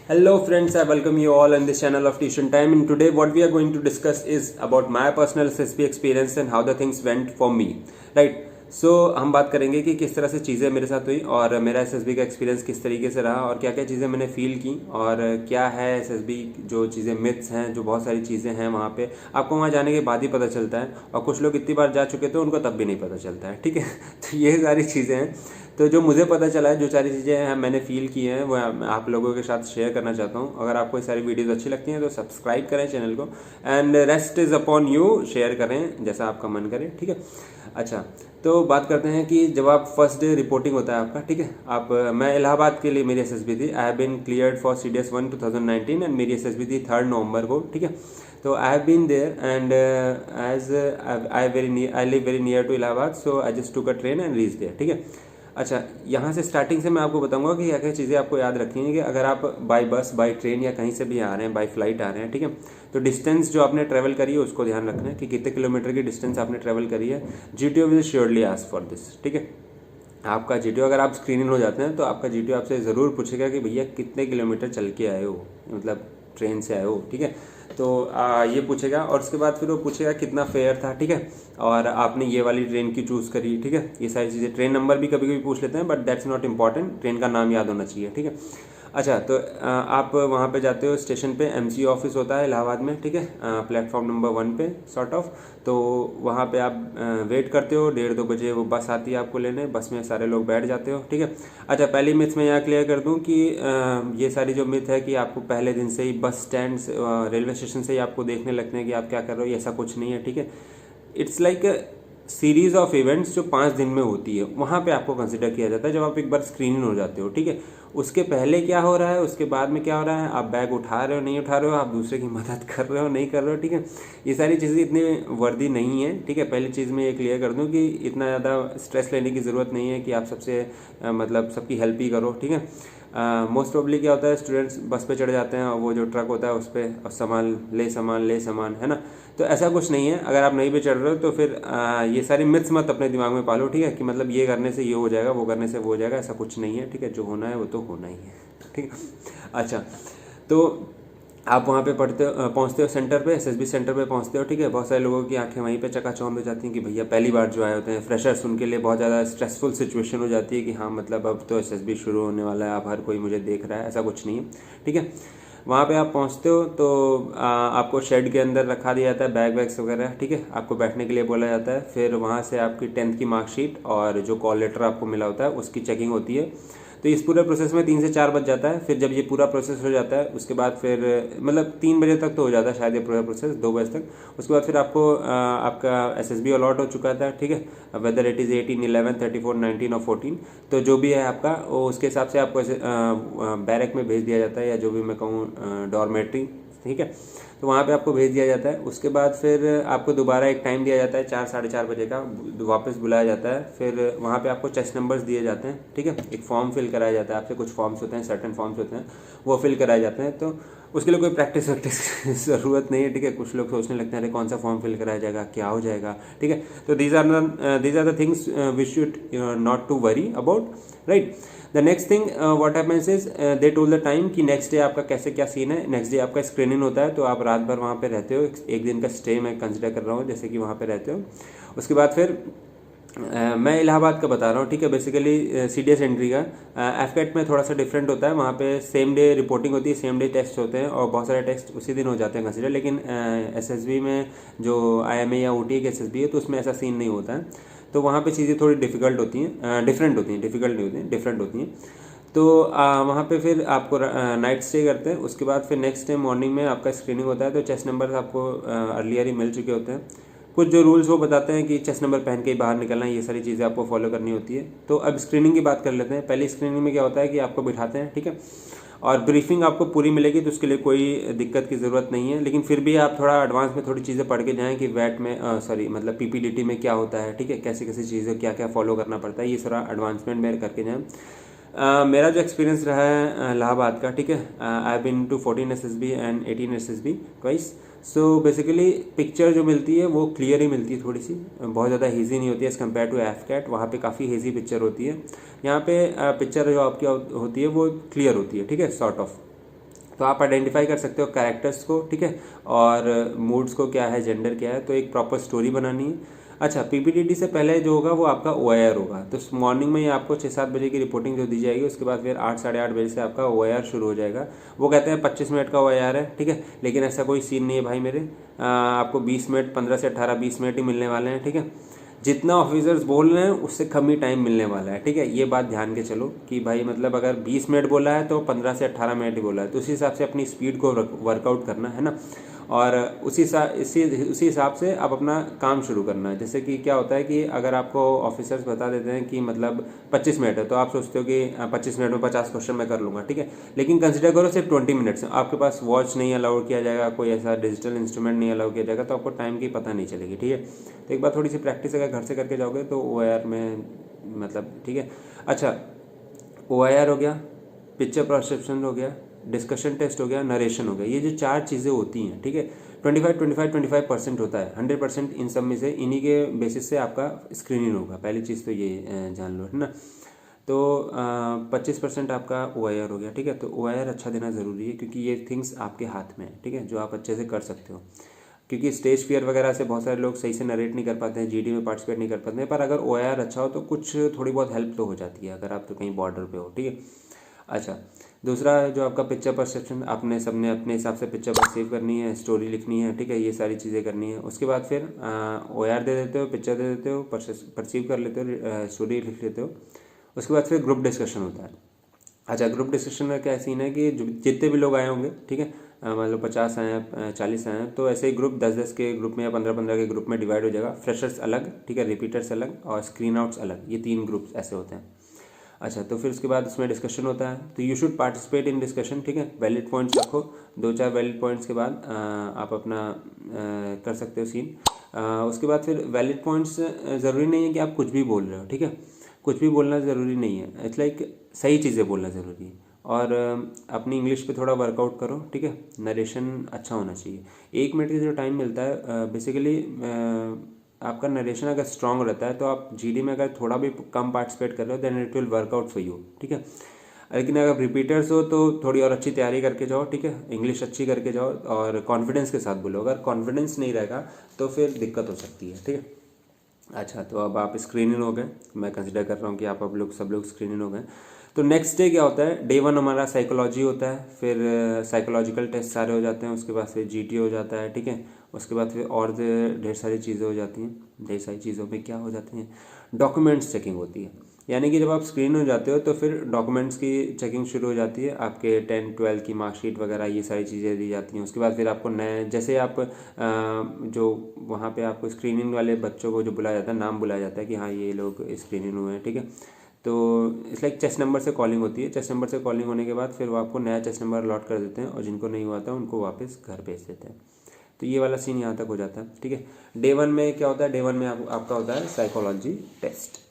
Hello friends, I welcome you all on this channel of Tuition Time, and today what we are going to discuss is about my personal SSB experience and how the things went for me. Right? So हम बात करेंगे कि किस तरह से चीज़ें मेरे साथ हुई और मेरा एसएसबी का एक्सपीरियंस किस तरीके से रहा और क्या क्या चीज़ें मैंने फील की और क्या है एसएसबी, जो चीज़ें मिथ्स हैं, जो बहुत सारी चीज़ें हैं वहाँ पे आपको वहाँ जाने के बाद ही पता चलता है और कुछ लोग इतनी बार जा चुके थे उनको तब भी नहीं पता चलता है। ठीक है तो ये सारी चीज़ें हैं। तो जो मुझे पता चला है, जो सारी चीज़ें मैंने फ़ील की हैं, वो मैं आप लोगों के साथ शेयर करना चाहता हूँ। अगर आपको ये सारी वीडियोस अच्छी लगती हैं तो सब्सक्राइब करें चैनल को, and rest is upon you, share करें जैसा आपका मन करे। ठीक है, अच्छा तो बात करते हैं कि जब आप फर्स्ट डे रिपोर्टिंग होता है आपका, ठीक है, आप मैं इलाहाबाद के लिए मेरी एसएसबी थी। I have been cleared for CDS 1 2019 and मेरी एसएसबी थी 3 नवंबर को। ठीक है, तो I have been there and as I live very near to Allahabad, so I just took a train and reach there. ठीक है, अच्छा यहाँ से स्टार्टिंग से मैं आपको बताऊंगा कि क्या क्या चीज़ें आपको याद रखनी है कि अगर आप बाय बस, बाय ट्रेन या कहीं से भी आ रहे हैं, बाय फ्लाइट आ रहे हैं, ठीक है, तो डिस्टेंस जो आपने ट्रैवल करी है उसको ध्यान रखना है कि कितने किलोमीटर की डिस्टेंस आपने ट्रैवल करी है। GTO will surely ask for this. ठीक है, आपका GTO, अगर आप स्क्रीन इन हो जाते हैं तो आपका GTO आपसे ज़रूर पूछेगा कि भैया कितने किलोमीटर चल के आए हो, मतलब ट्रेन से आए हो। ठीक है, तो ये पूछेगा और उसके बाद फिर वो पूछेगा कितना फेयर था। ठीक है, और आपने ये वाली ट्रेन की चूज़ करी। ठीक है, ये सारी चीज़ें, ट्रेन नंबर भी कभी कभी पूछ लेते हैं but that's not important, train का नाम याद होना चाहिए। ठीक है, अच्छा तो आप वहाँ पे जाते हो स्टेशन पे, MCO ऑफिस होता है इलाहाबाद में। ठीक है, प्लेटफॉर्म नंबर 1 पे सॉर्ट ऑफ, तो वहाँ पे आप वेट करते हो। 1:30-2 बजे वो बस आती है आपको लेने, बस में सारे लोग बैठ जाते हो। ठीक है, अच्छा पहली मिथ मैं यहाँ क्लियर कर दूँ कि ये सारी जो मिथ है कि आपको पहले दिन से ही बस स्टैंड, रेलवे स्टेशन से ही आपको देखने लगते हैं कि आप क्या कर रहे हो, ऐसा कुछ नहीं है। ठीक है, it's like series of events जो 5 दिन में होती है, वहाँ पे आपको कंसिडर किया जाता है जब आप एक बार स्क्रीन इन हो जाते हो। ठीक है, उसके पहले क्या हो रहा है, उसके बाद में क्या हो रहा है, आप बैग उठा रहे हो नहीं उठा रहे हो, आप दूसरे की मदद कर रहे हो नहीं कर रहे हो। ठीक है, ये सारी चीज़ें इतनी वर्दी नहीं है। ठीक है, पहली चीज़ मैं ये क्लियर कर दूँ कि इतना ज़्यादा स्ट्रेस लेने की ज़रूरत नहीं है कि आप सबसे मतलब सबकी हेल्प ही करो। ठीक है, मोस्ट प्रोबली क्या होता है, स्टूडेंट्स बस पे चढ़ जाते हैं और वो जो ट्रक होता है उस पर सामान ले सामान, है ना। तो ऐसा कुछ नहीं है। अगर आप नहीं भी चढ़ रहे हो तो फिर ये सारी मिथ्स मत अपने दिमाग में पालो। ठीक है, कि मतलब ये करने से ये हो जाएगा, वो करने से वो हो जाएगा, ऐसा कुछ नहीं है। ठीक है, जो होना है वो तो होना ही है। ठीक है, अच्छा तो आप वहाँ पे पहुँचते हो सेंटर पे, SSB सेंटर पे पहुँचते हो। ठीक है, बहुत सारे लोगों की आंखें वहीं पे चकाचौंध हो जाती हैं कि भैया पहली बार जो आए होते हैं फ्रेशर्स, उनके लिए बहुत ज़्यादा स्ट्रेसफुल सिचुएशन हो जाती है कि हाँ मतलब अब तो SSB शुरू होने वाला है, अब हर कोई मुझे देख रहा है, ऐसा कुछ नहीं है। ठीक है, वहाँ पे आप पहुँचते हो तो आपको शेड के अंदर रखा दिया जाता है, बैग वैग्स वगैरह। ठीक है, आपको बैठने के लिए बोला जाता है। फिर वहाँ से आपकी 10th की मार्कशीट और जो कॉल लेटर आपको मिला होता है उसकी चेकिंग होती है। तो इस पूरे प्रोसेस में 3 से 4 बज जाता है। फिर जब ये पूरा प्रोसेस हो जाता है उसके बाद फिर मतलब 3 बजे तक तो हो जाता है शायद ये पूरा प्रोसेस, 2 बजे तक। उसके बाद फिर आपको आपका SSB अलॉट हो चुका था। ठीक है, वेदर इट इज़ 18, 11, 34, 19 और 14, तो जो भी है आपका वो उसके हिसाब से आपको बैरक में भेज दिया जाता है, या जो भी मैं कहूँ डॉर्मेट्री। ठीक है, तो वहाँ पे आपको भेज दिया जाता है। उसके बाद फिर आपको दोबारा एक टाइम दिया जाता है 4, 4:30 बजे का, वापस बुलाया जाता है। फिर वहाँ पे आपको चेस्ट नंबर्स दिए जाते हैं। ठीक है, एक फॉर्म फिल कराया जाता है आपसे, कुछ फॉर्म्स होते हैं, सर्टेन फॉर्म्स होते हैं, वो फिल कराए जाते हैं। तो उसके लिए कोई प्रैक्टिस वैक्टिस ज़रूरत नहीं है। ठीक है, कुछ लोग सोचने लगते हैं अरे कौन सा फॉर्म फिल कराया जाएगा, क्या हो जाएगा। ठीक है, तो these are the things which should not to worry about, right. The next thing what happens is they told the time कि नेक्स्ट डे आपका कैसे क्या सीन है। नेक्स्ट डे आपका स्क्रीनिंग होता है, तो आप रात भर वहाँ पे रहते हो। एक दिन का स्टे मैं कंसिडर कर रहा हूँ जैसे कि वहाँ पे रहते हो। उसके बाद फिर मैं इलाहाबाद का बता रहा हूँ। ठीक है, बेसिकली CDS एंट्री का एफकेट में थोड़ा सा डिफरेंट होता है। वहाँ पे सेम डे रिपोर्टिंग होती है, सेम डे टेस्ट होते हैं और बहुत सारे टेस्ट उसी दिन हो जाते हैं कंसिडर। लेकिन SSB में जो IMA या OTA की SSB है तो उसमें ऐसा सीन नहीं होता है। तो वहाँ पे चीज़ें थोड़ी डिफ़िकल्ट होती हैं, डिफरेंट होती हैं, डिफ़िकल्ट नहीं होती हैं, डिफरेंट होती हैं। तो वहाँ पे फिर आपको नाइट स्टे करते हैं। उसके बाद फिर नेक्स्ट डे मॉर्निंग में आपका स्क्रीनिंग होता है। तो चेस्ट नंबर आपको अर्लियर ही मिल चुके होते हैं। कुछ जो रूल्स वो बताते हैं कि चेस्ट नंबर पहन के ही बाहर निकलना है, ये सारी चीज़ें आपको फॉलो करनी होती है। तो अब स्क्रीनिंग की बात कर लेते हैं। पहली स्क्रीनिंग में क्या होता है कि आपको बिठाते हैं। ठीक है, और ब्रीफिंग आपको पूरी मिलेगी, तो उसके लिए कोई दिक्कत की ज़रूरत नहीं है। लेकिन फिर भी आप थोड़ा एडवांस में थोड़ी चीज़ें पढ़ के जाएँ कि वैट में मतलब PPDT में क्या होता है। ठीक है, कैसी कैसी चीज़ें क्या क्या फॉलो करना पड़ता है, ये सारा एडवांसमेंट में करके जाएँ। मेरा जो एक्सपीरियंस रहा है इलाहाबाद का, ठीक है, I been to 14 SSB and 18 SSB twice. So basically picture जो मिलती है वो क्लियर ही मिलती है, थोड़ी सी बहुत ज़्यादा हेजी नहीं होती है एज़ कम्पेयर टू एफकेट। वहाँ पे काफ़ी हेजी पिक्चर होती है। यहाँ पे पिक्चर जो आपकी होती है वो क्लियर होती है। ठीक है, सॉर्ट ऑफ। तो आप आइडेंटिफाई कर सकते हो कैरेक्टर्स को, ठीक है, और मूड्स को क्या है, जेंडर क्या है, तो एक प्रॉपर स्टोरी बनानी है। अच्छा, पीपीटीटी से पहले जो होगा वो आपका ओआईआर होगा। तो मॉर्निंग में ही आपको 6-7 बजे की रिपोर्टिंग जो दी जाएगी, उसके बाद फिर 8 साढ़े 8 बजे से आपका ओआईआर शुरू हो जाएगा। वो कहते हैं 25 मिनट का ओआईआर है, ठीक है, लेकिन ऐसा कोई सीन नहीं है भाई मेरे। आपको 20 मिनट, 15 से 18-20 मिनट ही मिलने वाले हैं, ठीक है। जितना ऑफिसर्स बोल रहे हैं उससे कम ही टाइम मिलने वाला है, ठीक है। ये बात ध्यान के चलो कि भाई मतलब अगर 20 मिनट बोला है तो 15 से 18 मिनट ही बोला है, तो उसी हिसाब से अपनी स्पीड को वर्कआउट करना है ना। और उसी हिसाब से आप अपना काम शुरू करना है। जैसे कि क्या होता है कि अगर आपको ऑफिसर्स बता देते हैं कि मतलब 25 मिनट है, तो आप सोचते हो कि 25 मिनट में 50 क्वेश्चन मैं कर लूँगा, ठीक है, लेकिन कंसिडर करो सिर्फ 20 मिनट्स है, आपके पास वॉच नहीं अलाउ किया जाएगा, कोई ऐसा डिजिटल इंस्ट्रूमेंट नहीं अलाउ किया जाएगा, तो आपको टाइम की पता नहीं चलेगी, ठीक है। तो एक बार थोड़ी सी प्रैक्टिस अगर घर से करके जाओगे तो ओआईआर में मतलब ठीक है। अच्छा, ओआईआर हो गया, पिक्चर परसेप्शन हो गया, डिस्कशन टेस्ट हो गया, नरेशन हो गया, ये जो 4 चीज़ें होती हैं, ठीक है, 25-25-25% होता है, 100% इन सब में से इन्हीं के बेसिस से आपका स्क्रीनिंग होगा। पहली चीज़ तो ये जान लो, है ना। तो 25% आपका ओआईआर हो गया, ठीक है। तो ओआईआर अच्छा देना ज़रूरी है क्योंकि ये थिंग्स आपके हाथ में है, ठीक है, जो आप अच्छे से कर सकते हो। क्योंकि स्टेज फियर वगैरह से बहुत सारे लोग सही से नरेट नहीं कर पाते हैं, जीडी में पार्टिसिपेट नहीं कर पाते हैं, पर अगर ओआईआर अच्छा हो तो कुछ थोड़ी बहुत हेल्प तो हो जाती है अगर आप तो कहीं बॉर्डर पे हो, ठीक है। अच्छा, दूसरा जो आपका पिक्चर परसेप्शन, आपने सबने अपने हिसाब से पिक्चर परसीव करनी है, स्टोरी लिखनी है, ठीक है, ये सारी चीज़ें करनी है। उसके बाद फिर ओआईआर दे देते हो, पिक्चर दे देते हो, परसीव कर लेते हो, स्टोरी लिख लेते हो। उसके बाद फिर ग्रुप डिस्कशन होता है। अच्छा, ग्रुप डिस्कशन का क्या सीन है कि जितने भी लोग आए होंगे, ठीक है, मतलब 50 आए हैं, 40 आए हैं, तो ऐसे ही ग्रुप 10-10 के ग्रुप में या 15-15 के ग्रुप में डिवाइड हो जाएगा। फ्रेशर्स अलग, ठीक है, रिपीटर्स अलग और स्क्रीन आउट्स अलग, ये 3 ग्रुप्स ऐसे होते हैं। अच्छा, तो फिर उसके बाद उसमें डिस्कशन होता है, तो you should participate in discussion, ठीक है। वैलिड पॉइंट्स रखो, 2-4 वैलिड पॉइंट्स के बाद आप अपना कर सकते हो सीन। उसके बाद फिर वैलिड पॉइंट्स ज़रूरी नहीं है कि आप कुछ भी बोल रहे हो, ठीक है, कुछ भी बोलना ज़रूरी नहीं है, इट्स लाइक सही चीज़ें बोलना ज़रूरी है। और अपनी इंग्लिश पे थोड़ा वर्कआउट करो, ठीक है, नरेशन अच्छा होना चाहिए। 1 मिनट का जो टाइम मिलता है बेसिकली आपका नरेशन अगर स्ट्रांग रहता है तो आप जीडी में अगर थोड़ा भी कम पार्टिसिपेट कर रहे हो then it will work out for you, ठीक है। लेकिन अगर रिपीटर्स हो तो थोड़ी और अच्छी तैयारी करके जाओ, ठीक है, इंग्लिश अच्छी करके जाओ और कॉन्फिडेंस के साथ बोलो। अगर कॉन्फिडेंस नहीं रहेगा तो फिर दिक्कत हो सकती है, ठीक है। अच्छा, तो अब आप स्क्रीनिंग हो गए, मैं कंसिडर कर रहा हूँ कि आप अब लोग सब लोग स्क्रीनिंग हो गए। तो नेक्स्ट डे क्या होता है, डे 1 हमारा साइकोलॉजी होता है, फिर साइकोलॉजिकल टेस्ट सारे हो जाते हैं, उसके बाद फिर जीटी हो जाता है, ठीक है। उसके बाद फिर और ढेर सारी चीज़ें हो जाती हैं। ढेर सारी चीज़ों में क्या हो जाती हैं, डॉक्यूमेंट्स चेकिंग होती है। यानी कि जब आप स्क्रीन हो जाते हो तो फिर डॉक्यूमेंट्स की चेकिंग शुरू हो जाती है, आपके 10-12 की मार्कशीट वगैरह ये सारी चीज़ें दी जाती हैं। उसके बाद फिर आपको नए, जैसे आप जो वहाँ पे आपको स्क्रीनिंग वाले बच्चों को जो बुलाया जाता है, नाम बुलाया जाता है कि हाँ ये लोग स्क्रीनिंग हुए हैं, ठीक है। तो इस लाइक चेस्ट नंबर से कॉलिंग होती है। चेस्ट नंबर से कॉलिंग होने के बाद फिर वो आपको नया चेस्ट नंबर अलॉट कर देते हैं और जिनको नहीं हुआ था उनको वापस घर भेज देते हैं। तो ये वाला सीन यहाँ तक हो जाता है, ठीक है। डे 1 में क्या होता है, डे 1 में आपका होता है साइकोलॉजी टेस्ट।